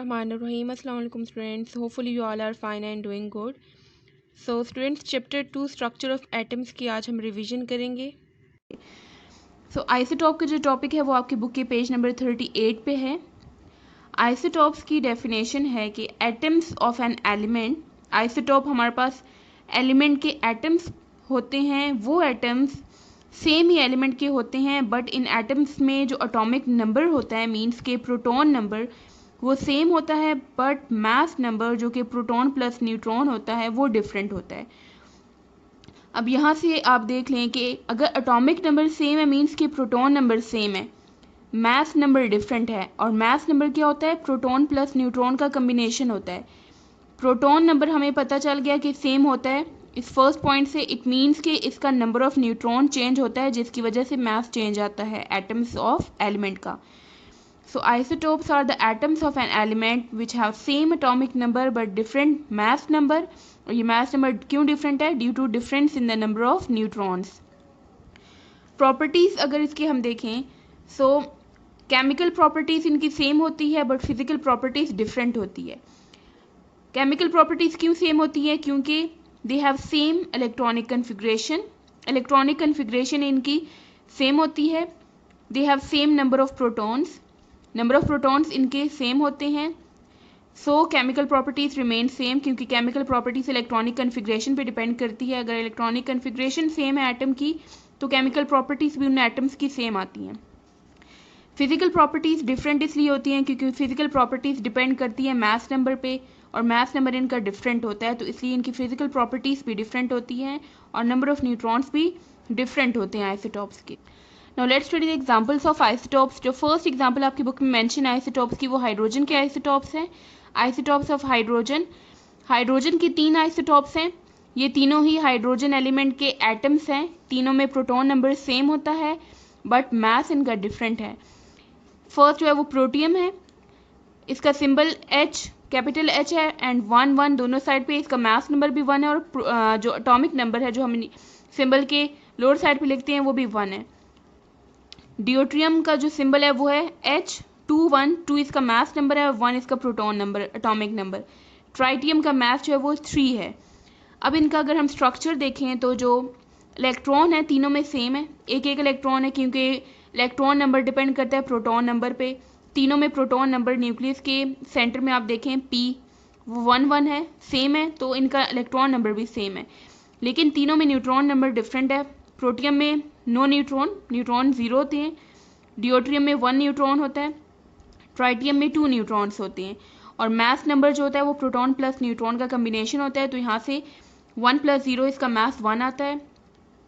Bismillahirrahmanirrahim. Assalamu alaikum students. Hopefully you all are fine and doing good. So students, chapter 2 structure of atoms की आज हम revision करेंगे. Isotope का जो topic है वो आपकी बुक के पेज नंबर 38 पे है. आइसोटॉप्स की डेफिनेशन है कि atoms of an element. Isotope हमारे पास एलिमेंट के एटम्स होते हैं. वो एटम्स सेम ही एलिमेंट के होते हैं बट इन एटम्स में जो एटॉमिक नंबर होता है मींस के प्रोटॉन नंबर वो सेम होता है बट मास नंबर जो कि प्रोटॉन प्लस न्यूट्रॉन होता है वो डिफरेंट होता है. अब यहाँ से आप देख लें कि अगर एटॉमिक नंबर सेम है मींस कि प्रोटॉन नंबर सेम है, मास नंबर डिफरेंट है. और मास नंबर क्या होता है? प्रोटॉन प्लस न्यूट्रॉन का कम्बिनेशन होता है. प्रोटॉन नंबर हमें पता चल गया कि सेम होता है इस फर्स्ट पॉइंट से. इट मीन्स कि इसका नंबर ऑफ न्यूट्रॉन चेंज होता है जिसकी वजह से मास चेंज आता है एटम्स ऑफ एलिमेंट का. So isotopes are the atoms of an element which have same atomic number but different mass number. और ये mass number क्यों different है? Due to difference in the number of neutrons. Properties अगर इसकी हम देखें so chemical properties इनकी same होती है but physical properties different होती है. Chemical properties क्यों same होती है? क्योंकि they have same electronic configuration. Electronic configuration इनकी same होती है. They have same number of protons. Number of protons इनके सेम होते हैं. सो केमिकल प्रॉपर्टीज रिमेन सेम क्योंकि केमिकल प्रॉपर्टीज इलेक्ट्रॉनिक कन्फिग्रेशन पे डिपेंड करती है. अगर इलेक्ट्रॉनिक कन्फिग्रेशन सेम है एटम की तो केमिकल प्रॉपर्टीज भी उन एटम्स की सेम आती हैं. फिजिकल प्रॉपर्टीज डिफरेंट इसलिए होती हैं क्योंकि फिजिकल प्रॉपर्टीज डिपेंड करती है मास नंबर पे और मास नंबर इनका डिफरेंट होता है तो इसलिए इनकी फिजिकल प्रॉपर्टीज भी डिफरेंट होती हैं और नंबर ऑफ न्यूट्रॉन्स भी डिफरेंट होते हैं आइसोटॉप्स के. Now let's study the examples of isotopes. जो फर्स्ट एग्जाम्पल आपकी बुक में मेंशन है आइसोटॉप्स की वो हाइड्रोजन के आइसोटॉप्स हैं. Isotopes of hydrogen. हाइड्रोजन की 3 आइसोटॉप्स हैं. ये तीनों ही हाइड्रोजन एलिमेंट के एटम्स हैं. तीनों में प्रोटॉन नंबर सेम होता है बट मास इनका डिफरेंट है. फर्स्ट जो है वो प्रोटियम है. इसका सिंबल H कैपिटल H है एंड 1 1 दोनों साइड पे. इसका मास नंबर भी 1 है और जो एटॉमिक नंबर है जो हम सिंबल के लोअर साइड पे लिखते हैं वो भी 1 है. ड्यूट्रियम का जो सिंबल है वो है H212 इसका मास नंबर है और 1 इसका proton number atomic number. Tritium का मास जो है वो 3 है. अब इनका अगर हम स्ट्रक्चर देखें तो जो इलेक्ट्रॉन है तीनों में सेम है. एक एक इलेक्ट्रॉन है क्योंकि इलेक्ट्रॉन नंबर डिपेंड करता है प्रोटॉन नंबर पे. तीनों में प्रोटॉन नंबर न्यूक्लियस के सेंटर में आप देखें P वो 1 1 है सेम है तो इनका इलेक्ट्रॉन नंबर भी सेम है. लेकिन तीनों में न्यूट्रॉन नंबर डिफरेंट है. प्रोटियम में नो न्यूट्रॉन, न्यूट्रॉन 0 होते हैं. ड्यूट्रियम में 1 न्यूट्रॉन होता है. ट्राइटियम में 2 न्यूट्रॉन्स होते हैं. और मास नंबर जो होता है वो प्रोटॉन प्लस न्यूट्रॉन का कम्बिनेशन होता है तो यहाँ से 1 + 0 इसका मास 1 आता है.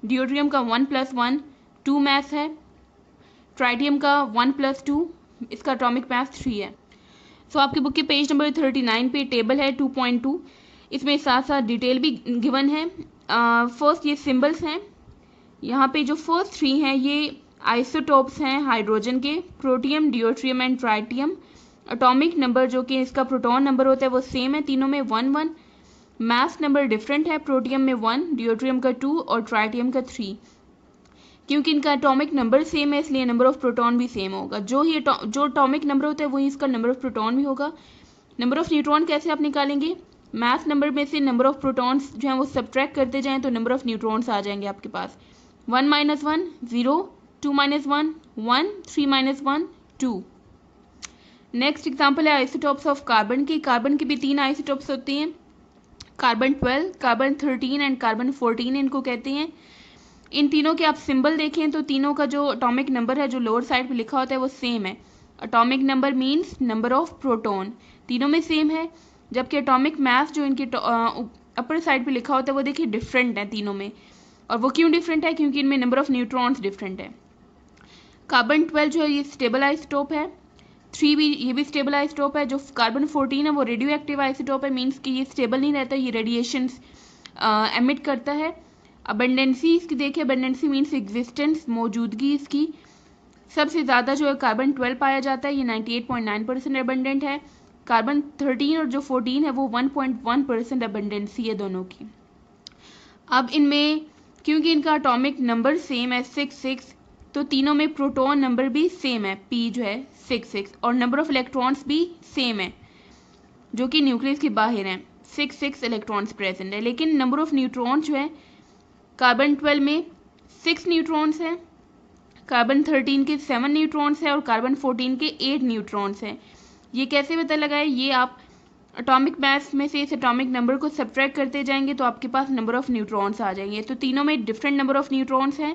ड्यूट्रियम का 1 + 1 2 मास है. ट्राइटियम का 1 + 2 इसका एटॉमिक मास 3 है. सो आपकी बुक के पेज नंबर 39 पे टेबल है 2.2. इसमें साथ साथ डिटेल भी गिवन है. फर्स्ट ये सिम्बल्स हैं. यहाँ पे जो फर्स्ट 3 हैं ये आइसोटॉप्स हैं हाइड्रोजन के. Protium, deuterium and tritium. Atomic number जो कि इसका प्रोटॉन नंबर होता है वो सेम है तीनों में 1 1. मास नंबर डिफरेंट है. प्रोटियम में 1, ड्यूट्रियम का 2 और ट्राइटियम का 3. क्योंकि इनका एटॉमिक नंबर सेम है इसलिए नंबर ऑफ प्रोटॉन भी सेम होगा. जो एटॉमिक नंबर होता है वही इसका नंबर ऑफ प्रोटॉन भी होगा. नंबर ऑफ न्यूट्रॉन कैसे आप निकालेंगे? मास नंबर में से नंबर ऑफ प्रोटॉन्स जो हैं वो सब्ट्रैक्ट करते जाएँ तो नंबर ऑफ न्यूट्रॉन्स आ जाएंगे आपके पास. 1 - 1 0, 2 - 1 1, 3 - 1 2. नेक्स्ट एग्जाम्पल है आइसोटॉप्स ऑफ कार्बन की. कार्बन की भी 3 आइसोटॉप्स होते हैं. कार्बन 12, कार्बन 13 एंड कार्बन 14 इनको कहते हैं. इन तीनों के आप सिंबल देखें तो तीनों का जो एटॉमिक नंबर है जो लोअर साइड पे लिखा होता है वो सेम है. Atomic number means number of proton तीनों में सेम है जबकि एटॉमिक मास जो इनके अपर साइड पे लिखा होता है वो देखिए डिफरेंट है तीनों में. और वो क्यों डिफरेंट है? क्योंकि इनमें नंबर ऑफ न्यूट्रॉन्स डिफरेंट है. कार्बन 12 जो है ये स्टेबल आइसोटोप है. 3 भी ये भी स्टेबल आइसोटोप है. जो कार्बन 14 है वो रेडियो एक्टिव आइसोटोप है. मीन्स कि ये स्टेबल नहीं रहता, ये रेडिएशंस एमिट करता है. अबंडेंसी इसकी देखिए, अबंडेंसी मीन्स एग्जिस्टेंस, मौजूदगी इसकी. सबसे ज़्यादा जो है कार्बन 12 पाया जाता है, ये 98.9% अबंडेंट है. कार्बन 13 और जो 14 है वो 1.1% अबंडेंसी है दोनों की. अब इनमें क्योंकि इनका एटॉमिक नंबर सेम है 6 6 तो तीनों में प्रोटॉन नंबर भी सेम है. P जो है 6 6 और नंबर ऑफ इलेक्ट्रॉन्स भी सेम है. जो कि न्यूक्लियस के बाहर हैं, 6 इलेक्ट्रॉन्स प्रेजेंट है। लेकिन नंबर ऑफ न्यूट्रॉन्स जो है कार्बन 12 में 6 न्यूट्रॉन्स हैं, कार्बन 13 के 7 न्यूट्रॉन्स हैं और कार्बन 14 के 8 न्यूट्रॉन्स हैं। ये कैसे पता लगाए? ये आप एटॉमिक मास में से इस एटॉमिक नंबर को सब्ट्रैक्ट करते जाएंगे तो आपके पास नंबर ऑफ न्यूट्रॉन्स आ जाएंगे। तो तीनों में डिफरेंट नंबर ऑफ न्यूट्रॉन्स हैं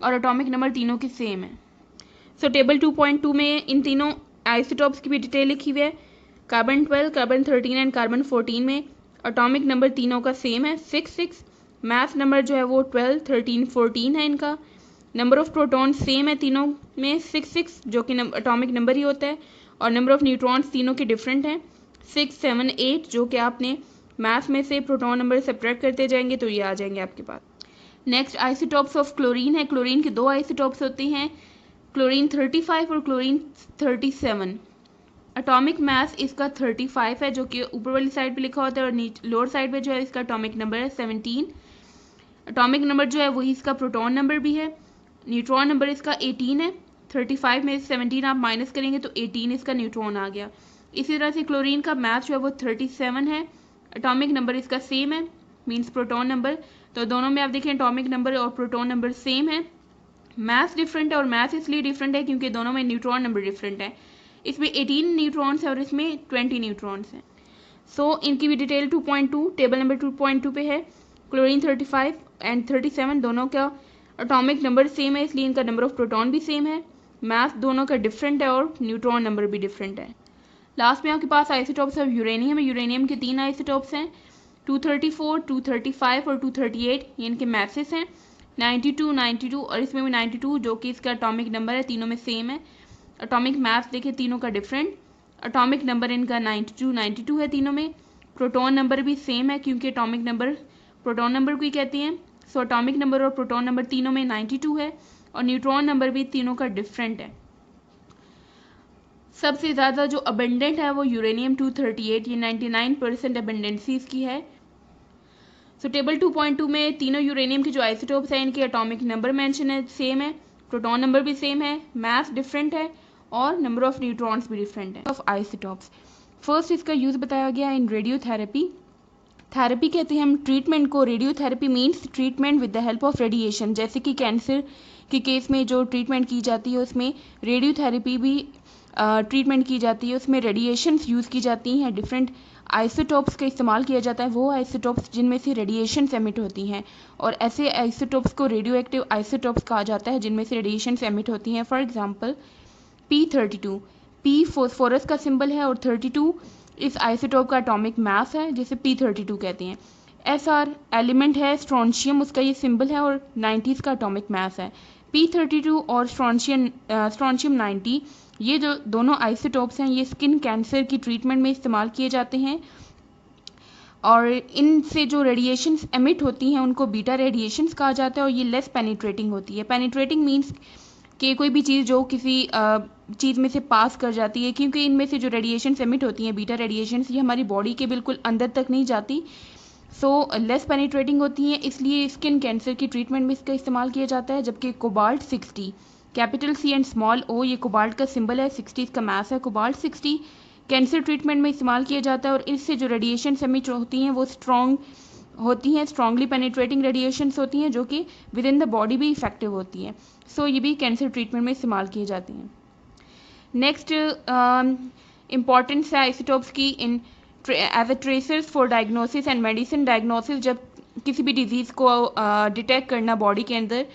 और एटॉमिक नंबर तीनों के सेम है। सो टेबल 2.2 में इन तीनों आइसोटॉप्स की भी डिटेल लिखी हुई है। कार्बन 12, कार्बन 13 एंड कार्बन 14 में एटॉमिक नंबर तीनों का सेम है 6, मास नंबर जो है वो 12, 13, 14 है इनका। नंबर ऑफ प्रोटॉन सेम है तीनों में 6 जो कि एटॉमिक नंबर ही होता है, और नंबर ऑफ न्यूट्रॉन्स तीनों के डिफरेंट हैं 6, 7, 8 जो कि आपने मास में से प्रोटॉन नंबर सब्ट्रैक्ट करते जाएंगे तो ये आ जाएंगे आपके पास। नेक्स्ट आइसोटॉप्स ऑफ क्लोरीन है। क्लोरीन के 2 आइसोटॉप्स होते हैं, क्लोरीन 35 और क्लोरीन 37। एटॉमिक मास इसका 35 है जो कि ऊपर वाली साइड पे लिखा होता है, और लोअर साइड पे जो है इसका एटॉमिक नंबर है 17। एटॉमिक नंबर जो है वही इसका प्रोटॉन नंबर भी है। न्यूट्रॉन नंबर इसका 18 है। 35 में 17 आप माइनस करेंगे तो 18 इसका न्यूट्रॉन आ गया। इसी तरह से क्लोरीन का मास जो है वो 37 है, एटॉमिक नंबर इसका सेम है, मीन्स प्रोटॉन नंबर। तो दोनों में आप देखें एटॉमिक नंबर और प्रोटॉन नंबर सेम है। मास डिफरेंट है, और मास इसलिए डिफरेंट है क्योंकि दोनों में न्यूट्रॉन नंबर डिफरेंट है। इसमें 18 न्यूट्रॉन्स है और इसमें 20 न्यूट्रॉन्स हैं। सो इनकी भी डिटेल 2.2 टेबल नंबर 2.2 पे है। क्लोरीन 35 एंड 37 दोनों का एटॉमिक नंबर सेम है, इसलिए इनका नंबर ऑफ प्रोटॉन भी सेम है। मास दोनों का डिफरेंट है और न्यूट्रॉन नंबर भी डिफरेंट है। लास्ट में आपके पास आइसोटॉप्स ऑफ यूरेनियम है। यूरेनियम के 3 आइसोटॉप्स हैं, 234, 235 और 238। ये इनके मैसेस हैं 92, 92 और इसमें भी 92 जो कि इसका एटॉमिक नंबर है, तीनों में सेम है। एटॉमिक मास देखिए तीनों का डिफरेंट, एटॉमिक नंबर इनका 92, 92 है तीनों में। प्रोटॉन नंबर भी सेम है क्योंकि एटॉमिक नंबर प्रोटॉन नंबर को ही कहते हैं। सो एटॉमिक नंबर और प्रोटॉन नंबर तीनों में 92 है, और न्यूट्रॉन नंबर भी तीनों का डिफरेंट है। सबसे ज़्यादा जो अबेंडेंट है वो यूरेनियम 238, ये 99% अबेंडेंसी इसकी है। सो टेबल 2.2 में तीनों यूरेनियम के जो आइसोटॉप्स हैं इनके एटॉमिक नंबर मेंशन है, सेम है, प्रोटॉन नंबर भी सेम है, मास डिफरेंट है और नंबर ऑफ न्यूट्रॉन्स भी डिफरेंट है। ऑफ आइसोटॉप्स, फर्स्ट इसका यूज़ बताया गया इन रेडियोथेरेपी। थेरेपी कहते हैं हम ट्रीटमेंट को। Radiotherapy means treatment with the help of radiation. जैसे कि कैंसर के केस में जो ट्रीटमेंट की जाती है उसमें रेडियोथेरेपी भी ट्रीटमेंट की जाती है, उसमें रेडिएशंस यूज़ की जाती हैं, डिफरेंट आइसोटॉप्स का इस्तेमाल किया जाता है, वो आइसोटॉप्स जिनमें से रेडिएशंस एमिट होती हैं, और ऐसे आइसोटॉप्स को रेडियो एक्टिव आइसोटॉप्स कहा जाता है जिनमें से रेडिएशंस एमिट होती हैं। For example P32, P phosphorus का सिंबल है और 32 इस आइसोटॉप का एटॉमिक मास है जिसे P32 कहते हैं। SR एलिमेंट है, स्ट्रोंशियम उसका ये सिंबल है और 90 का एटॉमिक मास है। P32 और स्ट्रोंशियम 90 ये जो दोनों आइसोटॉप्स हैं ये स्किन कैंसर की ट्रीटमेंट में इस्तेमाल किए जाते हैं, और इनसे जो रेडिएशंस एमिट होती हैं उनको बीटा रेडिएशंस कहा जाता है, और ये लेस पेनिट्रेटिंग होती है। पेनिट्रेटिंग मीन्स कि कोई भी चीज़ जो किसी चीज़ में से पास कर जाती है, क्योंकि इनमें से जो रेडिएशंस एमिट होती हैं बीटा रेडिएशंस ये हमारी बॉडी के बिल्कुल अंदर तक नहीं जाती, सो लेस पेनिट्रेटिंग होती हैं, इसलिए स्किन कैंसर की ट्रीटमेंट में इसका इस्तेमाल किया जाता है। जबकि cobalt 60, capital C and small O ये कोबाल्ट का सिंबल है, 60 इसका मास है। कोबाल्ट 60 कैंसर ट्रीटमेंट में इस्तेमाल किया जाता है, और इससे जो रेडिएशन एमिट होती हैं वो स्ट्रॉन्ग होती हैं, स्ट्रॉन्गली पेनिट्रेटिंग रेडिएशंस होती हैं जो कि विद इन द बॉडी भी इफेक्टिव होती हैं। सो ये भी कैंसर ट्रीटमेंट में इस्तेमाल किए जाते हैं। नेक्स्ट इम्पॉर्टेंस है आइसोटॉप्स की in as a tracers for diagnosis and medicine. Diagnosis, जब किसी भी डिजीज़ को डिटेक्ट करना बॉडी के अंदर,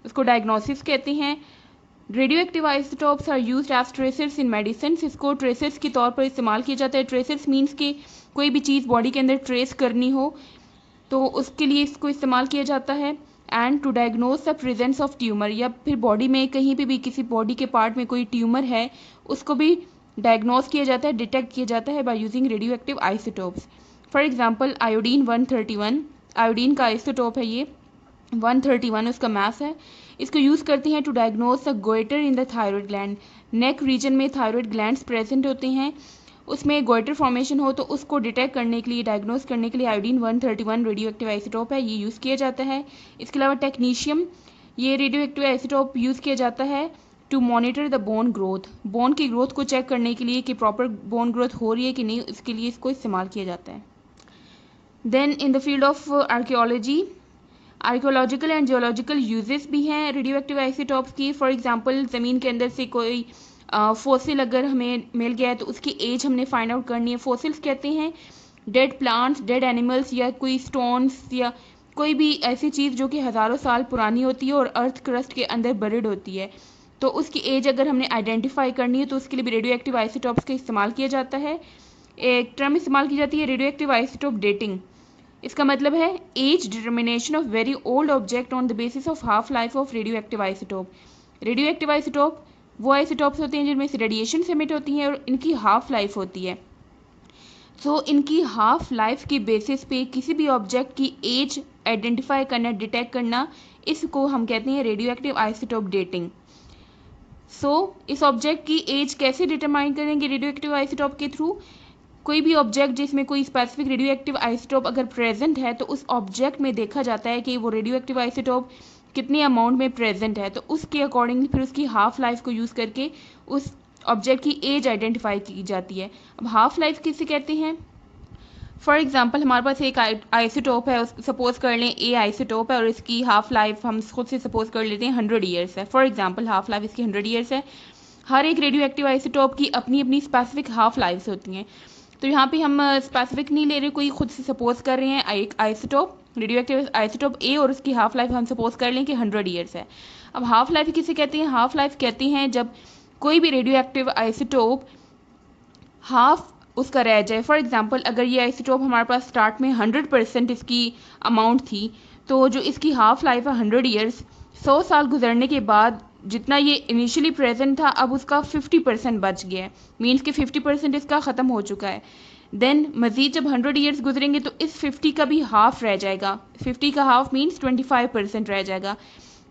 उसको डायग्नोसिस कहते हैं। Radio active isotopes are used as tracers in medicine. इसको ट्रेसर्स के तौर पर इस्तेमाल किया जाता है। ट्रेसर्स मीन्स कि कोई भी चीज़ बॉडी के अंदर ट्रेस करनी हो तो उसके लिए इसको इस्तेमाल किया जाता है। And to diagnose the presence of tumour, या फिर बॉडी में कहीं पे भी किसी बॉडी के पार्ट में कोई ट्यूमर है उसको भी डायग्नोज किया जाता है, डिटेक्ट किया जाता है by using radio active isotopes. For example iodine 131, iodine का आइसोटॉप है ये 131 उसका मास है। इसको यूज़ करते हैं to diagnose the goitre in the thyroid gland. Neck region में थायराइड ग्लैंड्स प्रेजेंट होते हैं, उसमें गोइटर फॉर्मेशन हो तो उसको डिटेक्ट करने के लिए, डायग्नोज करने के लिए आयोडीन 131 रेडियो एक्टिव आइसोटॉप है, ये यूज़ किया जाता है। इसके अलावा टेक्नीशियम, ये रेडियो एक्टिव आइसोटॉप यूज़ किया जाता है to monitor the bone growth, bone की ग्रोथ को चेक करने के लिए कि प्रॉपर बोन ग्रोथ हो रही है कि नहीं, इसके लिए इसको इस्तेमाल किया जाता है। Then in the field of archaeology, archaeological and geological uses भी हैं रेडियो एक्टिव आइसोटॉप्स की। फॉर एग्जांपल ज़मीन के अंदर से कोई फोसिल अगर हमें मिल गया है तो उसकी एज हमने फाइंड आउट करनी है। फोसिल्स कहते हैं डेड प्लांट्स, डेड एनिमल्स या कोई स्टोन्स या कोई भी ऐसी चीज़ जो कि हज़ारों साल पुरानी होती है और अर्थ क्रस्ट के अंदर बरिड होती है, तो उसकी एज अगर हमने आइडेंटिफाई करनी है तो उसके लिए भी रेडियो एक्टिव आइसोटॉप्स का इस्तेमाल किया जाता है। एक टर्म इस्तेमाल की जाती है रेडियो एक्टिव आइसोटॉप डेटिंग। इसका मतलब है age determination of very old object on the basis of half life of radio active isotope. Radio active isotope वो आइसोटॉप्स होते हैं जिनमें से रेडिएशन एमिट होती है और इनकी हाफ लाइफ होती है। सो इनकी हाफ लाइफ के बेसिस पे किसी भी ऑब्जेक्ट की एज आइडेंटिफाई करना, डिटेक्ट करना, इसको हम कहते हैं रेडियो एक्टिव आइसोटॉप डेटिंग। सो इस ऑब्जेक्ट की एज कैसे डिटरमाइन करेंगे रेडियो एक्टिव आइसोटॉप के थ्रू? कोई भी ऑब्जेक्ट जिसमें कोई स्पेसिफिक रेडियो एक्टिव आइसोटॉप अगर प्रेजेंट है तो उस ऑब्जेक्ट में देखा जाता है कि वो रेडियो एक्टिव आइसोटॉप कितने अमाउंट में प्रेजेंट है, तो उसके अकॉर्डिंगली फिर उसकी हाफ लाइफ को यूज़ करके उस ऑब्जेक्ट की एज आइडेंटिफाई की जाती है। अब हाफ लाइफ किसे कहते हैं? फॉर एग्जाम्पल हमारे पास एक आइसोटोप है, सपोज कर लें ए आइसोटोप है और इसकी हाफ लाइफ हम खुद से सपोज कर लेते हैं 100 ईयर्स है। फॉर एग्जाम्पल हाफ लाइफ इसकी 100 ईयर्स है। हर एक रेडियो एक्टिव आइसोटोप की अपनी अपनी स्पेसिफिक हाफ लाइफ्स होती हैं। तो यहाँ पे हम स्पेसिफिक नहीं ले रहे, कोई खुद से सपोज कर रहे हैं एक आइसोटोप, रेडियो एक्टिव आइसोटोप ए, और उसकी हाफ लाइफ हम सपोज कर लें कि 100 ईयर्स है। अब हाफ लाइफ किसे कहते हैं? हाफ लाइफ कहते हैं जब कोई भी रेडियो एक्टिव आइसोटोप हाफ उसका रह जाए। फॉर एग्जांपल अगर ये आइसोटोप हमारे पास स्टार्ट में 100% इसकी अमाउंट थी, तो जो इसकी हाफ लाइफ है 100 ईयर्स, 100 साल गुजरने के बाद जितना ये इनिशियली प्रेजेंट था अब उसका 50% बच गया है, मीन्स कि 50% इसका ख़त्म हो चुका है। देन मज़ीद जब 100 ईयर्स गुजरेंगे तो इस 50 का भी हाफ रह जाएगा, 50 का हाफ मीन्स 25% रह जाएगा।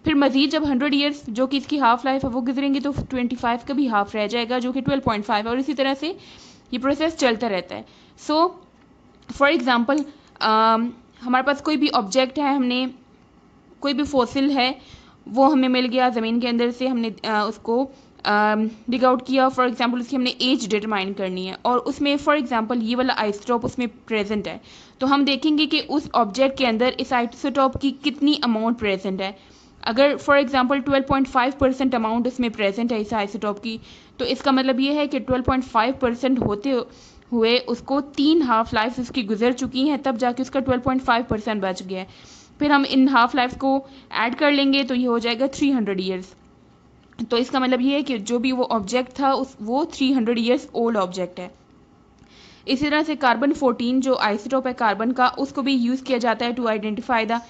फिर मज़ीद जब 100 ईयर्स जो कि इसकी हाफ लाइफ है वो गुजरेंगे तो 25 का भी हाफ रह जाएगा जो कि 12.5 है, और इसी तरह से ये प्रोसेस चलता रहता है। सो फॉर एग्ज़ाम्पल हमारे पास कोई भी ऑब्जेक्ट है, हमने कोई भी फॉसिल है वो हमें मिल गया ज़मीन के अंदर से, हमने उसको डिग आउट किया। फॉर एग्जांपल उसकी हमने एज डिटरमाइन करनी है और उसमें फॉर एग्जांपल ये वाला आइसोटोप उसमें प्रेजेंट है, तो हम देखेंगे कि उस ऑब्जेक्ट के अंदर इस आइसोटोप की कितनी अमाउंट प्रेजेंट है। अगर फॉर एग्जांपल 12.5% अमाउंट इसमें प्रेजेंट है इस आइसोटोप की, तो इसका मतलब ये है कि 12.5% होते हुए उसको 3 हाफ लाइफ उसकी गुजर चुकी हैं, तब जाके उसका 12.5% बच गया है। फिर हम इन हाफ लाइफ को ऐड कर लेंगे तो ये हो जाएगा 300 ईयर्स। तो इसका मतलब ये है कि जो भी वो ऑब्जेक्ट था वो 300 ईयर्स ओल्ड ऑब्जेक्ट है। इसी तरह से कार्बन 14 जो आइसोटोप है कार्बन का, उसको भी यूज़ किया जाता है to identify the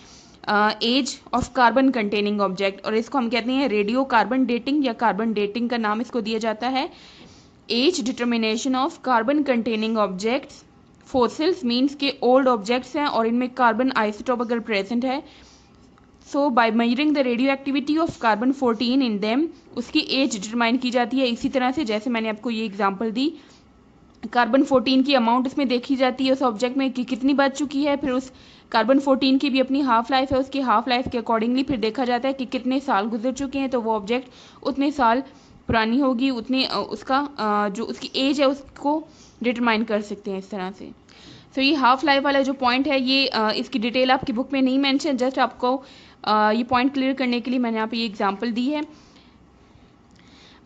age of carbon containing object, और इसको हम कहते हैं रेडियो कार्बन डेटिंग या कार्बन डेटिंग का नाम इसको दिया जाता है। Age determination of carbon containing objects, fossils means के ओल्ड ऑब्जेक्ट्स हैं और इनमें कार्बन आइसोटोप अगर प्रेजेंट है, so by measuring the radio activity of carbon 14 in them उसकी एज डिटरमाइन की जाती है। इसी तरह से जैसे मैंने आपको ये एग्जांपल दी, कार्बन 14 की अमाउंट इसमें देखी जाती है उस ऑब्जेक्ट में कि कितनी बच चुकी है, फिर उस कार्बन 14 की भी अपनी हाफ लाइफ है, उसकी हाफ लाइफ के अकॉर्डिंगली फिर देखा जाता है कि कितने साल गुजर चुके हैं, तो वो ऑब्जेक्ट उतने साल पुरानी होगी, उतने उसका जो उसकी एज है उसको डिटरमाइन कर सकते हैं इस तरह से। सो ये हाफ लाइफ वाला जो पॉइंट है ये इसकी डिटेल आपकी बुक में नहीं मेंशन, जस्ट आपको ये पॉइंट क्लियर करने के लिए मैंने यहाँ पे ये एग्जांपल दी है।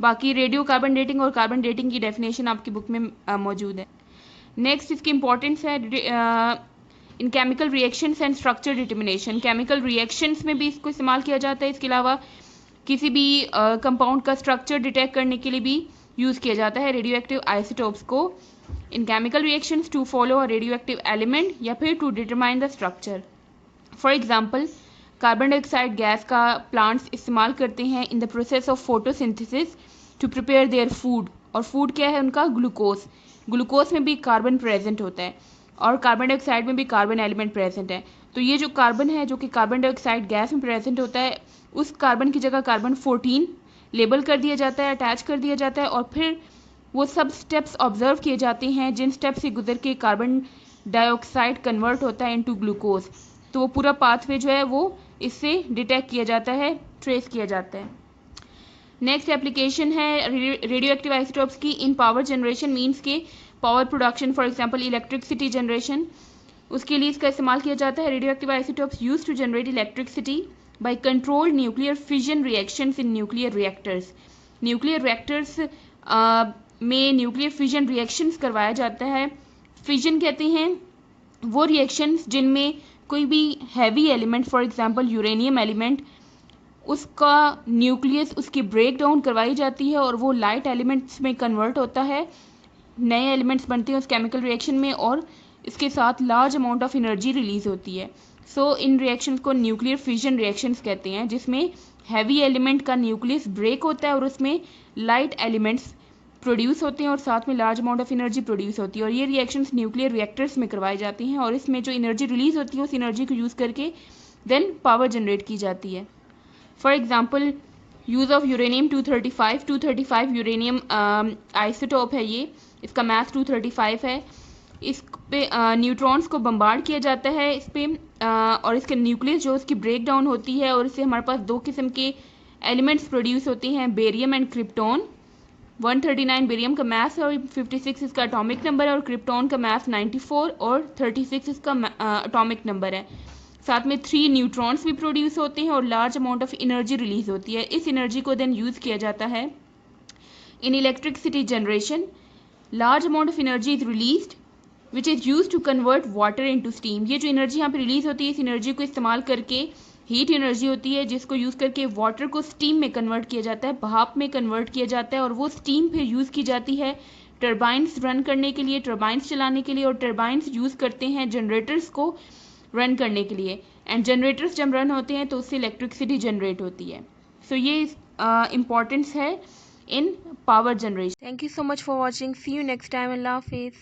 बाकी रेडियो कार्बन डेटिंग और कार्बन डेटिंग की डेफिनेशन आपकी बुक में मौजूद है। नेक्स्ट इसकी इंपॉर्टेंस है इन chemical reactions and structure determination. Chemical reactions में भी इसको इस्तेमाल किया जाता है, इसके अलावा किसी भी कंपाउंड का स्ट्रक्चर डिटेक्ट करने के लिए भी यूज़ किया जाता है रेडियो एक्टिव आइसोटोप्स को in chemical reactions to follow a radio active element या फिर to determine the structure. For example carbon dioxide gas का प्लांट्स इस्तेमाल करते हैं in the process of photosynthesis to prepare their food, और food क्या है उनका? ग्लूकोज। ग्लूकोज में भी कार्बन प्रेजेंट होता है और कार्बन डाइऑक्साइड में भी कार्बन एलिमेंट प्रेजेंट है। तो ये जो कार्बन है जो कि कार्बन डाइऑक्साइड गैस में प्रेजेंट होता है, उस कार्बन की जगह कार्बन 14 लेबल कर दिया जाता है, अटैच कर दिया जाता है, और फिर वो सब स्टेप्स ऑब्जर्व किए जाते हैं जिन स्टेप से गुजर के कार्बन डाइऑक्साइड कन्वर्ट होता है इनटू ग्लूकोज। तो वो पूरा पाथवे जो है वो इससे डिटेक्ट किया जाता है, ट्रेस किया जाता है। नेक्स्ट एप्लीकेशन है रेडियो एक्टिव आइसोटोप्स की इन पावर जनरेशन, मीन्स के power production, for example electricity generation, उसके लिए इसका इस्तेमाल किया जाता है। Radio active isotopes use to generate electricity by controlled nuclear fission reactions in nuclear reactors. Nuclear reactors में न्यूक्लियर फिजन रिएक्शंस करवाया जाता है। फिजन कहते हैं वो रिएक्शंस जिनमें कोई भी heavy element, for example uranium element, उसका न्यूक्लियस उसकी ब्रेक डाउन करवाई जाती है और वो लाइट एलिमेंट्स में कन्वर्ट होता है, नए एलिमेंट्स बनते हैं उस केमिकल रिएक्शन में और इसके साथ large amount of energy release होती है। सो इन रिएक्शंस को न्यूक्लियर फिजन रिएक्शंस कहते हैं, जिसमें हैवी एलिमेंट का न्यूक्लियस ब्रेक होता है और उसमें लाइट एलिमेंट्स प्रोड्यूस होते हैं और साथ में large amount of energy produce होती है। और ये रिएक्शंस न्यूक्लियर रिएक्टर्स में करवाई जाती हैं और इसमें जो एनर्जी रिलीज होती है उस एनर्जी को यूज़ करके देन पावर जनरेट की जाती है। For example use of uranium 235 uranium isotope है ये, इसका मास 235 है। इस पे न्यूट्रॉन्स को बम्बार्ड किया जाता है इस पे और इसके न्यूक्लियस जो उसकी ब्रेक डाउन होती है और इससे हमारे पास दो किस्म के एलिमेंट्स प्रोड्यूस होते हैं, बेरियम एंड क्रिप्टॉन। 139 बेरियम का मास है और 56 इसका एटॉमिक नंबर है और क्रिप्टॉन का मास 94 और 36 इसका एटॉमिक नंबर है। साथ में 3 न्यूट्रॉन्स भी प्रोड्यूस होते हैं और large amount of energy release होती है। इस एनर्जी को देन यूज़ किया जाता है in electricity generation. Large amount of energy is released which is use to convert water into steam. ये जो एनर्जी यहाँ पे रिलीज होती है, इस एनर्जी को इस्तेमाल करके, हीट एनर्जी होती है जिसको यूज़ करके वाटर को स्टीम में कन्वर्ट किया जाता है, भाप में कन्वर्ट किया जाता है और वो स्टीम फिर यूज़ की जाती है टर्बाइंस रन करने के लिए, टर्बाइंस चलाने के लिए। और टर्बाइंस यूज़ करते हैं जनरेटर्स को रन करने के लिए एंड जनरेटर्स जब रन होते हैं तो उससे इलेक्ट्रिसिटी जनरेट होती है। सो ये इम्पॉर्टेंस है in power generation. Thank you so much for watching, see you next time, अल्लाह हाफिज़।